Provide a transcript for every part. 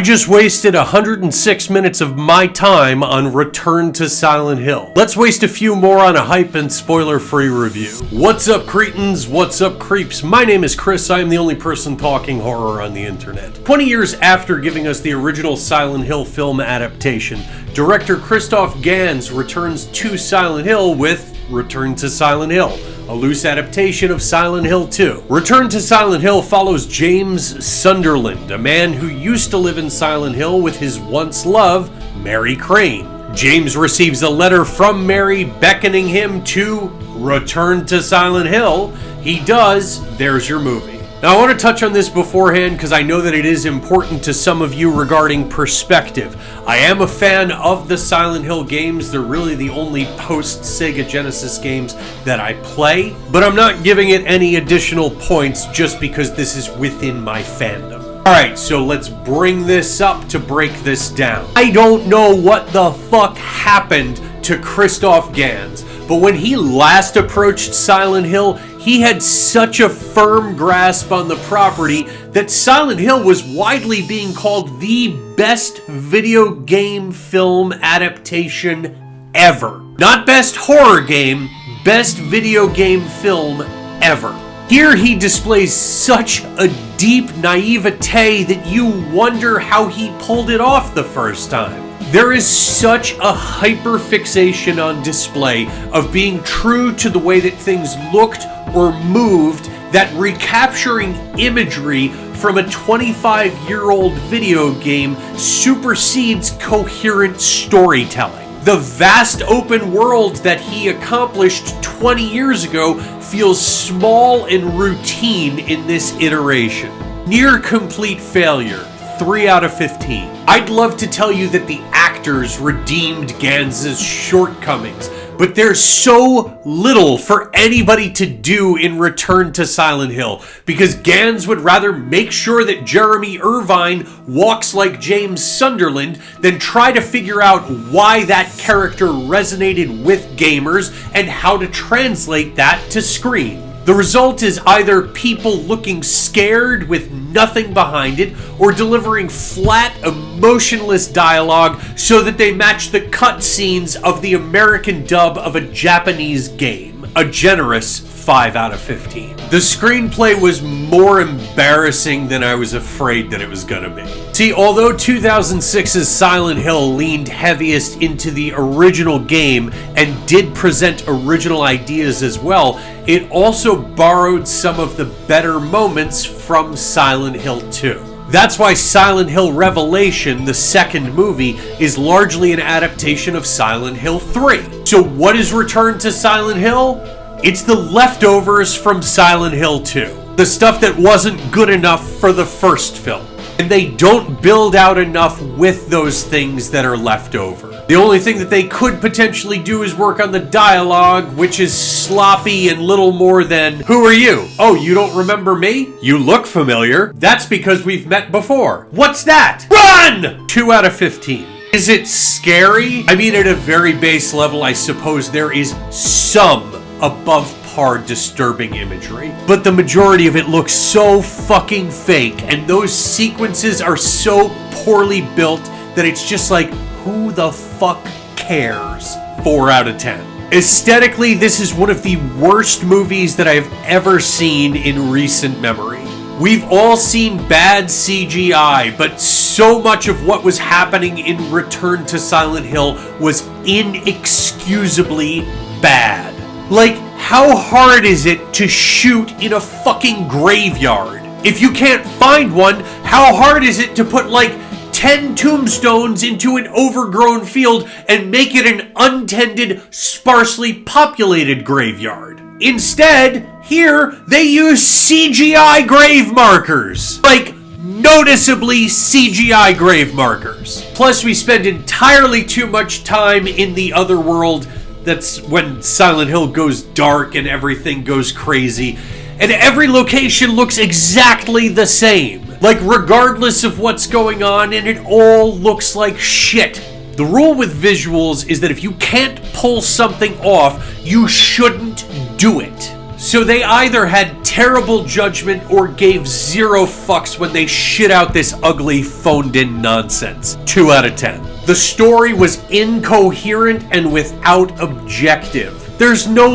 just wasted 106 minutes of my time on Return to Silent Hill. Let's waste a few more on a hype and spoiler-free review. What's up, cretins? What's up, creeps? My name is Chris. I am the only person talking horror on the internet. 20 years after giving us the original Silent Hill film adaptation, director Christoph Gans returns to Silent Hill with Return to Silent Hill, a loose adaptation of Silent Hill 2. Return to Silent Hill follows James Sunderland, a man who used to live in Silent Hill with his once love, Mary Crane. James receives a letter from Mary beckoning him to return to Silent Hill. He does. There's your movie. Now, I want to touch on this beforehand because I know that it is important to some of you regarding perspective. I am a fan of the Silent Hill games. They're really the only post-Sega Genesis games that I play, but I'm not giving it any additional points just because this is within my fandom. Alright, so let's bring this up to break this down. I don't know what the fuck happened to Christoph Gans, but when he last approached Silent Hill, he had such a firm grasp on the property that Silent Hill was widely being called the best video game film adaptation ever. Not best horror game, best video game film ever. Here he displays such a deep naivete that you wonder how he pulled it off the first time. There is such a hyperfixation on display of being true to the way that things looked or moved that recapturing imagery from a 25-year-old video game supersedes coherent storytelling. The vast open world that he accomplished 20 years ago feels small and routine in this iteration. Near complete failure. 3 out of 15. I'd love to tell you that the actors redeemed Gans's shortcomings, but there's so little for anybody to do in Return to Silent Hill, because Gans would rather make sure that Jeremy Irvine walks like James Sunderland than try to figure out why that character resonated with gamers and how to translate that to screen. The result is either people looking scared with nothing behind it, or delivering flat, emotionless dialogue so that they match the cutscenes of the American dub of a Japanese game. A generous 5 out of 15. The screenplay was more embarrassing than I was afraid that it was gonna be. See, although 2006's Silent Hill leaned heaviest into the original game and did present original ideas as well, it also borrowed some of the better moments from Silent Hill 2. That's why Silent Hill Revelation, the second movie, is largely an adaptation of Silent Hill 3. So what is Return to Silent Hill? It's the leftovers from Silent Hill 2. The stuff that wasn't good enough for the first film. And they don't build out enough with those things that are left over. The only thing that they could potentially do is work on the dialogue, which is sloppy and little more than, "Who are you? Oh, you don't remember me? You look familiar. That's because we've met before. What's that? Run!" 2 out of 15. Is it scary? I mean, at a very base level, I suppose there is some above par disturbing imagery, but the majority of it looks so fucking fake, and those sequences are so poorly built that it's just like, who the fuck cares? 4 out of 10. Aesthetically, this is one of the worst movies that I've ever seen in recent memory. We've all seen bad CGI, but so much of what was happening in Return to Silent Hill was inexcusably bad. Like, how hard is it to shoot in a fucking graveyard? If you can't find one, how hard is it to put like 10 tombstones into an overgrown field and make it an untended, sparsely populated graveyard? Instead, here, they use CGI grave markers. Like, noticeably CGI grave markers. Plus, we spend entirely too much time in the other world. That's when Silent Hill goes dark and everything goes crazy. And every location looks exactly the same. Like, regardless of what's going on, and it all looks like shit. The rule with visuals is that if you can't pull something off, you shouldn't do it. So they either had terrible judgment or gave zero fucks when they shit out this ugly phoned-in nonsense. 2 out of 10. The story was incoherent and without objective. There's no,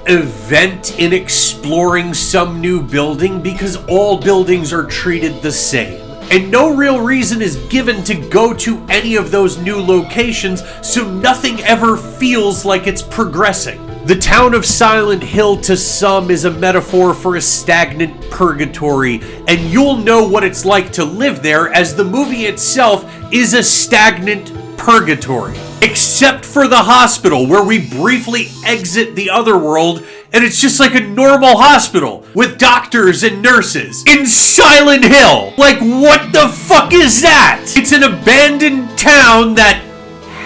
event in exploring some new building because all buildings are treated the same. And no real reason is given to go to any of those new locations, so nothing ever feels like it's progressing. The town of Silent Hill to some is a metaphor for a stagnant purgatory, and you'll know what it's like to live there as the movie itself is a stagnant purgatory. Except for the hospital, where we briefly exit the other world, and it's just like a normal hospital with doctors and nurses in Silent Hill. Like, what the fuck is that? It's an abandoned town that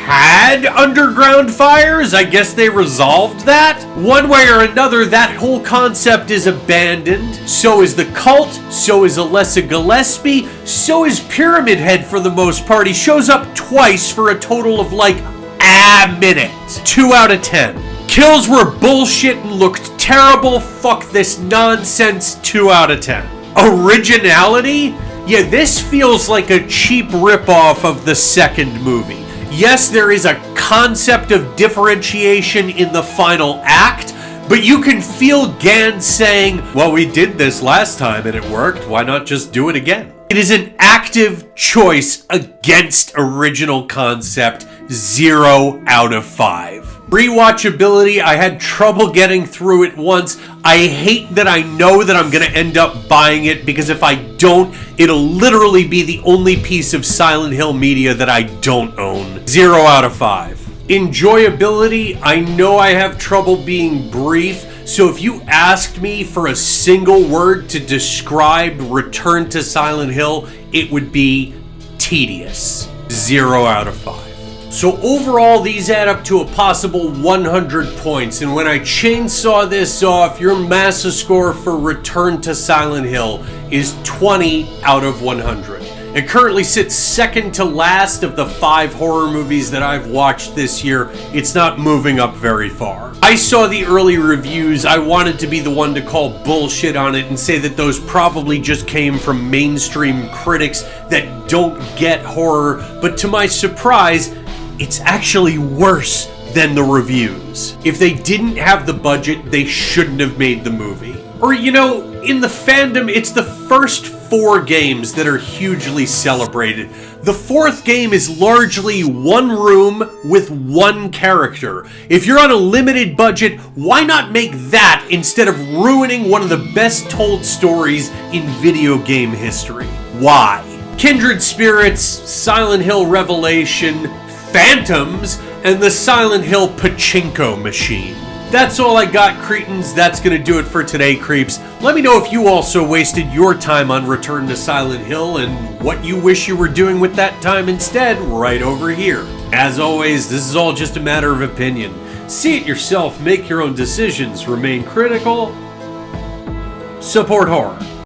had underground fires. I guess they resolved that. One way or another, that whole concept is abandoned. So is the cult, so is Alessa Gillespie, so is Pyramid Head for the most part. He shows up twice for a total of a minute. 2 out of 10. Kills were bullshit and looked terrible. Fuck this nonsense. 2 out of 10. Originality? Yeah, this feels like a cheap ripoff of the second movie. Yes, there is a concept of differentiation in the final act, but you can feel Gans saying, well, we did this last time and it worked, why not just do it again? It is an active choice against original concept. 0 out of 5. Rewatchability, I had trouble getting through it once. I hate that I know that I'm going to end up buying it, because if I don't, it'll literally be the only piece of Silent Hill media that I don't own. 0 out of 5. Enjoyability, I know I have trouble being brief, so if you asked me for a single word to describe Return to Silent Hill, it would be tedious. 0 out of 5. So overall, these add up to a possible 100 points, and when I chainsaw this off, your massa score for Return to Silent Hill is 20 out of 100. It currently sits second to last of the 5 horror movies that I've watched this year. It's not moving up very far. I saw the early reviews. I wanted to be the one to call bullshit on it and say that those probably just came from mainstream critics that don't get horror, but to my surprise, it's actually worse than the reviews. If they didn't have the budget, they shouldn't have made the movie. Or, in the fandom, it's the first 4 games that are hugely celebrated. The 4th game is largely one room with one character. If you're on a limited budget, why not make that instead of ruining one of the best told stories in video game history? Why? Kindred Spirits, Silent Hill Revelation, Phantoms, and the Silent Hill Pachinko machine. That's all I got, cretins. That's gonna do it for today, creeps. Let me know if you also wasted your time on Return to Silent Hill and what you wish you were doing with that time instead right over here. As always, this is all just a matter of opinion. See it yourself, make your own decisions, remain critical, support horror.